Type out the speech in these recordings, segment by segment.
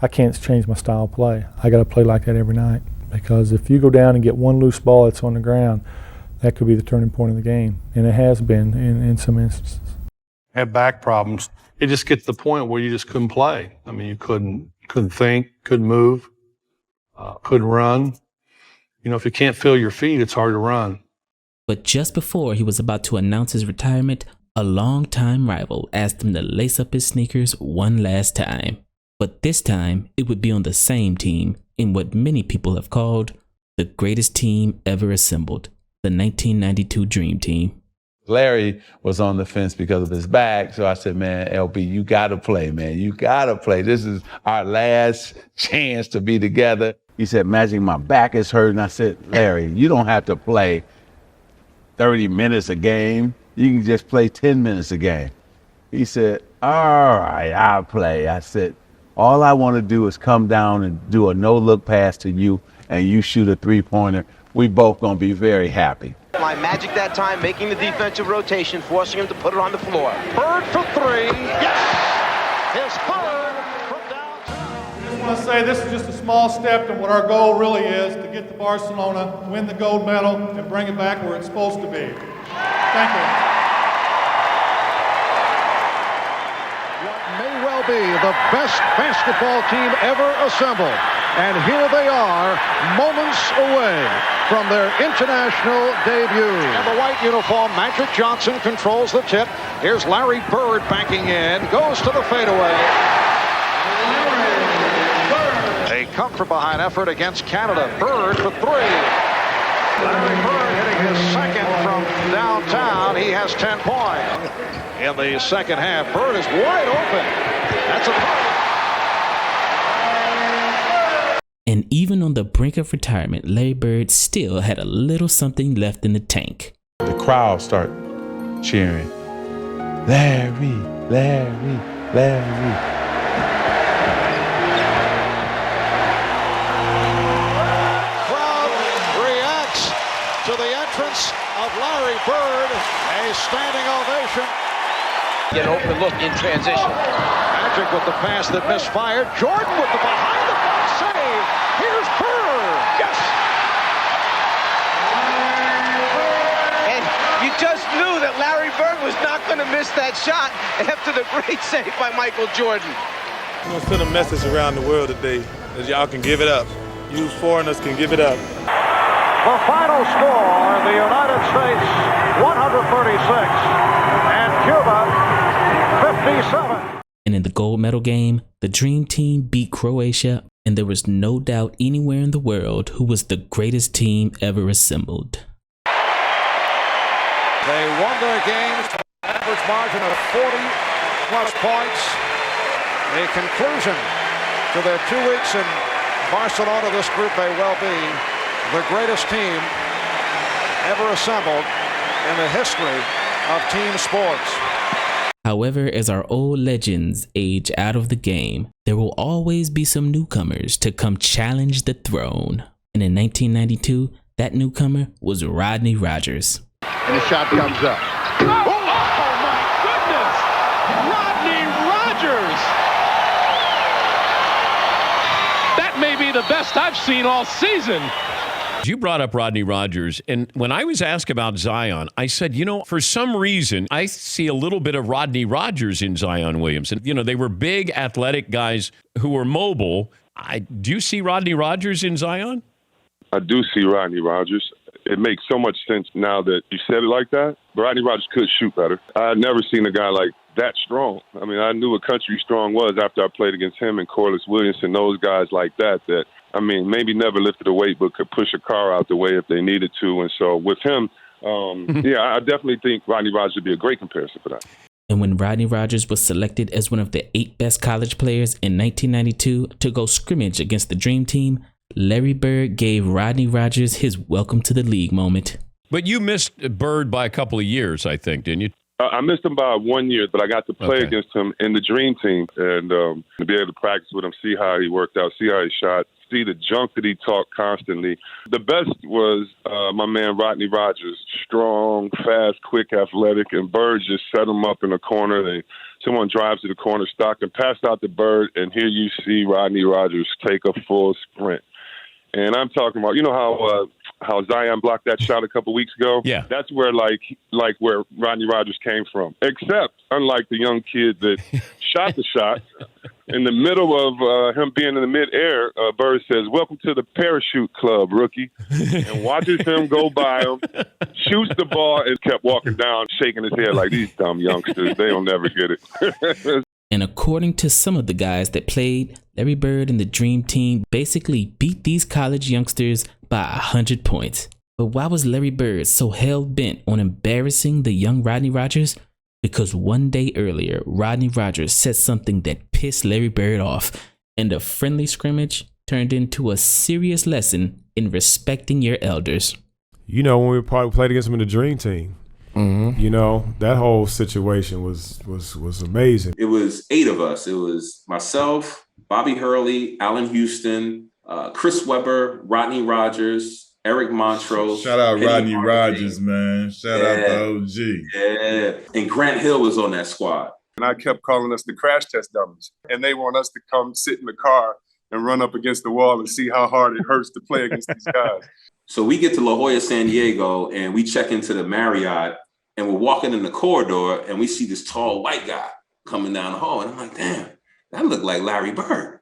I can't change my style of play. I got to play like that every night, because if you go down and get one loose ball that's on the ground, that could be the turning point of the game, and it has been in some instances. Had back problems. It just gets to the point where you just couldn't play. I mean, you couldn't think, couldn't move, couldn't run. You know, if you can't feel your feet, it's hard to run. But just before he was about to announce his retirement, a longtime rival asked him to lace up his sneakers one last time. But this time, it would be on the same team in what many people have called the greatest team ever assembled, the 1992 Dream Team. Larry was on the fence because of his back, so I said, man, LB, you got to play, man. You got to play. This is our last chance to be together. He said, Magic, my back is hurting. I said, Larry, you don't have to play 30 minutes a game. You can just play 10 minutes a game. He said, all right, I'll play. I said, all I want to do is come down and do a no-look pass to you, and you shoot a three-pointer. We both going to be very happy. My Magic that time, making the defensive rotation, forcing him to put it on the floor. Bird for three. Yes! His third from downtown. I just want to say this is just a small step to what our goal really is, to get to Barcelona, win the gold medal, and bring it back where it's supposed to be. Thank you. What may well be the best basketball team ever assembled. And here they are, moments away from their international debut. In the white uniform, Magic Johnson controls the tip. Here's Larry Bird banking in, goes to the fadeaway. A come-from-behind effort against Canada. Bird for three. Larry Bird hitting his second from downtown. He has 10 points. In the second half, Bird is wide open. That's a... And even on the brink of retirement, Larry Bird still had a little something left in the tank. The crowd start cheering, Larry, Larry, Larry. Crowd reacts to the entrance of Larry Bird. A standing ovation. Get open look in transition. Magic with the pass that misfired. Jordan with the behind-the-back save. Here's Bird. Yes. And you just knew that Larry Bird was not going to miss that shot after the great save by Michael Jordan. I'm going to send a message around the world today that y'all can give it up. You foreigners can give it up. The final score, the United States 136 and Cuba 57. And in the gold medal game, the Dream Team beat Croatia, and there was no doubt anywhere in the world who was the greatest team ever assembled. They won their games by an average margin of 40-plus points. A conclusion to their 2 weeks in Barcelona. This group may well be the greatest team ever assembled in the history of team sports. However, as our old legends age out of the game, there will always be some newcomers to come challenge the throne. And in 1992, that newcomer was Rodney Rogers. And the shot comes up. Oh, my goodness! Rodney Rogers! That may be the best I've seen all season. You brought up Rodney Rogers, and when I was asked about Zion, I said, you know, for some reason, I see a little bit of Rodney Rogers in Zion Williamson. You know, they were big, athletic guys who were mobile. Do you see Rodney Rogers in Zion? I do see Rodney Rogers. It makes so much sense now that you said it like that. But Rodney Rogers could shoot better. I had never seen a guy like that strong. I mean, I knew what Country Strong was after I played against him and Corliss Williamson, those guys like that, I mean, maybe never lifted a weight, but could push a car out the way if they needed to. And so with him, yeah, I definitely think Rodney Rogers would be a great comparison for that. And when Rodney Rogers was selected as one of the 8 best college players in 1992 to go scrimmage against the Dream Team, Larry Bird gave Rodney Rogers his welcome to the league moment. But you missed Bird by a couple of years, I think, didn't you? I missed him by 1 year, but I got to play against him in the Dream Team and to be able to practice with him, see how he worked out, see how he shot, see the junk that he talked constantly. The best was my man Rodney Rogers, strong, fast, quick, athletic, and Bird just set him up in a corner. They someone drives to the corner, Stockton, pass out the Bird, and here you see Rodney Rogers take a full sprint. And I'm talking about, you know how Zion blocked that shot a couple weeks ago? Yeah. That's where where Rodney Rogers came from. Except, unlike the young kid that shot the shot, in the middle of him being in the midair, Bird says, "Welcome to the parachute club, rookie," and watches him go by him, shoots the ball, and kept walking down, shaking his head like, these dumb youngsters, they'll never get it. And according to some of the guys that played, Larry Bird and the Dream Team basically beat these college youngsters by 100 points. But why was Larry Bird so hell-bent on embarrassing the young Rodney Rogers? Because one day earlier, Rodney Rogers said something that pissed Larry Bird off, and a friendly scrimmage turned into a serious lesson in respecting your elders. You know, when we played against him in the Dream Team, you know, that whole situation was amazing. It was 8 of us. It was myself, Bobby Hurley, Allen Houston, Chris Webber, Rodney Rogers, Eric Montrose. Shout out Penny Rodney Hardaway. Rogers, man. Shout out to OG. Yeah. And Grant Hill was on that squad. And I kept calling us the crash test dummies. And they want us to come sit in the car and run up against the wall and see how hard it hurts to play against these guys. So we get to La Jolla, San Diego, and we check into the Marriott, and we're walking in the corridor, and we see this tall white guy coming down the hall. And I'm like, damn, that looked like Larry Bird.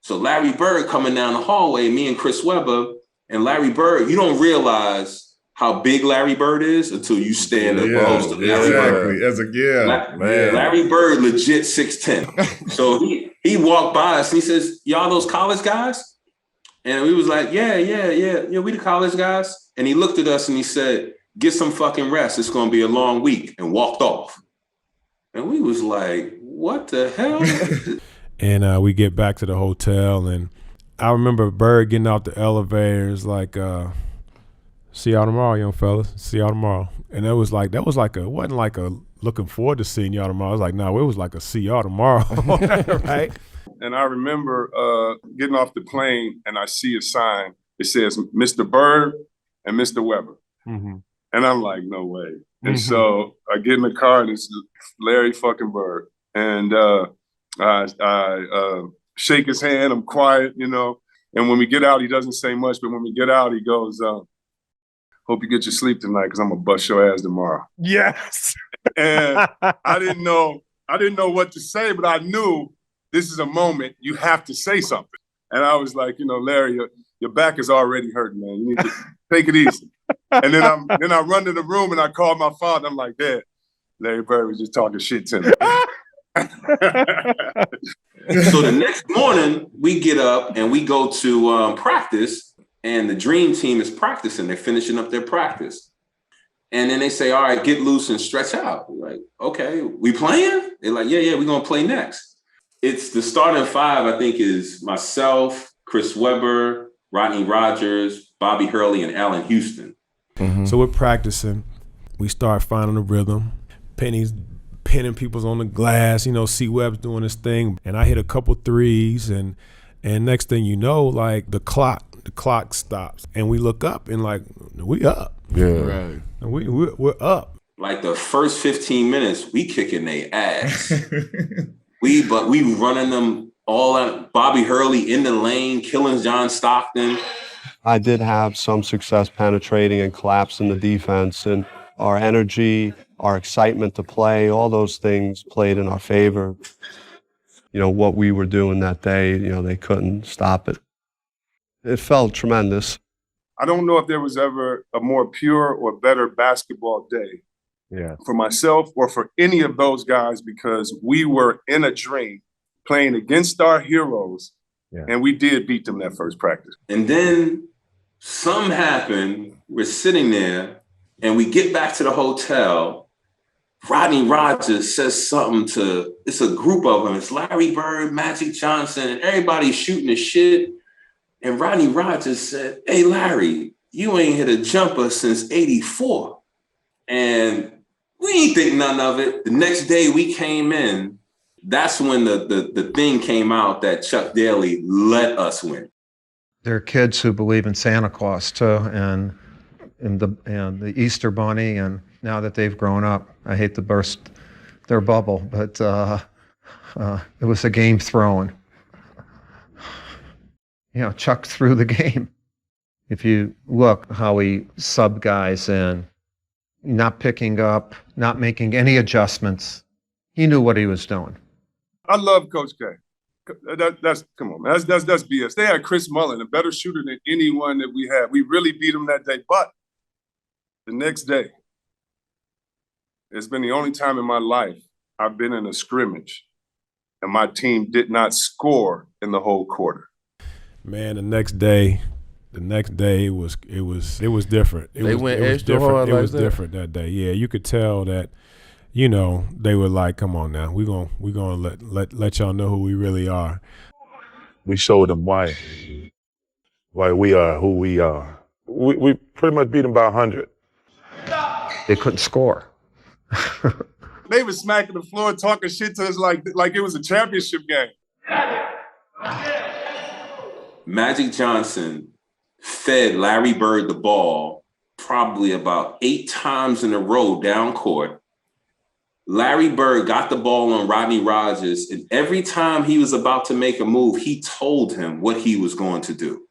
So Larry Bird coming down the hallway, me and Chris Webber, and Larry Bird, you don't realize how big Larry Bird is until you stand up close to Larry Bird. Larry Bird, legit 6'10". So he walked by us and he says, "Y'all those college guys?" And we was like, yeah, we the college guys. And he looked at us and he said, "Get some fucking rest. It's going to be a long week," and walked off. And we was like, what the hell? And we get back to the hotel, and I remember Bird getting out the elevators like, "See y'all tomorrow, young fellas. See y'all tomorrow." And it wasn't like a looking forward to seeing y'all tomorrow. It was like, no, it was like a see y'all tomorrow, right? And I remember getting off the plane and I see a sign. It says Mr. Bird and Mr. Webber. Mm-hmm. And I'm like, no way. And so I get in the car and it's Larry fucking Bird. And I shake his hand. I'm quiet, you know. And when we get out, he doesn't say much. But when we get out, he goes, "Hope you get your sleep tonight because I'm going to bust your ass tomorrow." Yes. And I didn't know what to say, but I knew this is a moment you have to say something. And I was like, "Larry, your back is already hurting, man. You need to take it easy." And then I run to the room and I call my father. I'm like, "Dad, Larry Bird was just talking shit to me." So the next morning, we get up and we go to practice, and the Dream Team is practicing. They're finishing up their practice. And then they say, "All right, get loose and stretch out." We're like, "Okay, we playing?" They're like, yeah, we're going to play next. It's the starting 5, I think, is myself, Chris Webber, Rodney Rogers, Bobby Hurley, and Allen Houston. Mm-hmm. So we're practicing. We start finding the rhythm. Penny's pinning people's on the glass. C-Web's doing his thing. And I hit a couple threes. And next thing you know, like the clock stops. And we look up and like, we up. Yeah. Right. And we're up. Like the first 15 minutes, we kicking their ass. we running them all out. Bobby Hurley in the lane, killing John Stockton. I did have some success penetrating and collapsing the defense, and our energy, our excitement to play, all those things played in our favor. What we were doing that day, they couldn't stop it. It felt tremendous. I don't know if there was ever a more pure or better basketball day for myself or for any of those guys, because we were in a dream playing against our heroes, and we did beat them that first practice. And then something happened. We're sitting there, and we get back to the hotel. Rodney Rogers says something to, it's a group of them. It's Larry Bird, Magic Johnson, and everybody's shooting the shit. And Rodney Rogers said, "Hey, Larry, you ain't hit a jumper since '84. And we ain't think none of it. The next day we came in, that's when the thing came out that Chuck Daly let us win. There are kids who believe in Santa Claus too, and the Easter Bunny, and now that they've grown up, I hate to burst their bubble, but it was a game thrown. Chuck threw the game. If you look how he subbed guys in, not picking up, not making any adjustments, he knew what he was doing. I love Coach K. That's come on, man. That's BS. They had Chris Mullin, a better shooter than anyone that we had. We really beat him that day. But the next day, it's been the only time in my life I've been in a scrimmage and my team did not score in the whole quarter. Man, the next day it was different. They went extra hard. It was different that day. Yeah, you could tell that, they were like, "Come on now, we're gonna let y'all know who we really are." We showed them why we are who we are. We pretty much beat them by 100. They couldn't score. They were smacking the floor, talking shit to us like it was a championship game. Magic Johnson fed Larry Bird the ball probably about 8 times in a row down court. Larry Bird got the ball on Rodney Rogers, and every time he was about to make a move, he told him what he was going to do.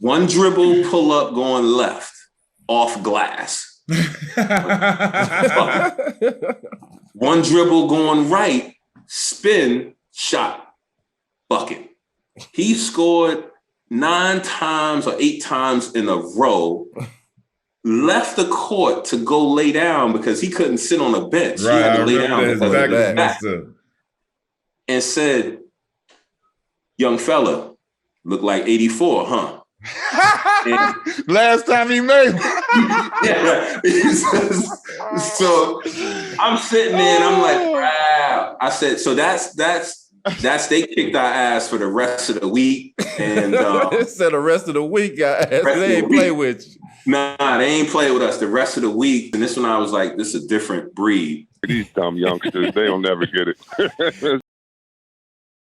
One dribble, pull up, going left, off glass. One dribble, going right, spin, shot, bucket. He scored 9 times or 8 times in a row, left the court to go lay down because he couldn't sit on a bench. Right, he had to lay down that. because Exactly. of his back. And said, "Young fella, look like 84, huh?" Last time he made it. Yeah. So I'm sitting there and I'm like, wow. I said, so that's they kicked our ass for the rest of the week. And It said the rest of the week, guys. They ain't play with you. Nah, they ain't play with us the rest of the week. And this one I was like, this is a different breed. These dumb youngsters, they don't never get it.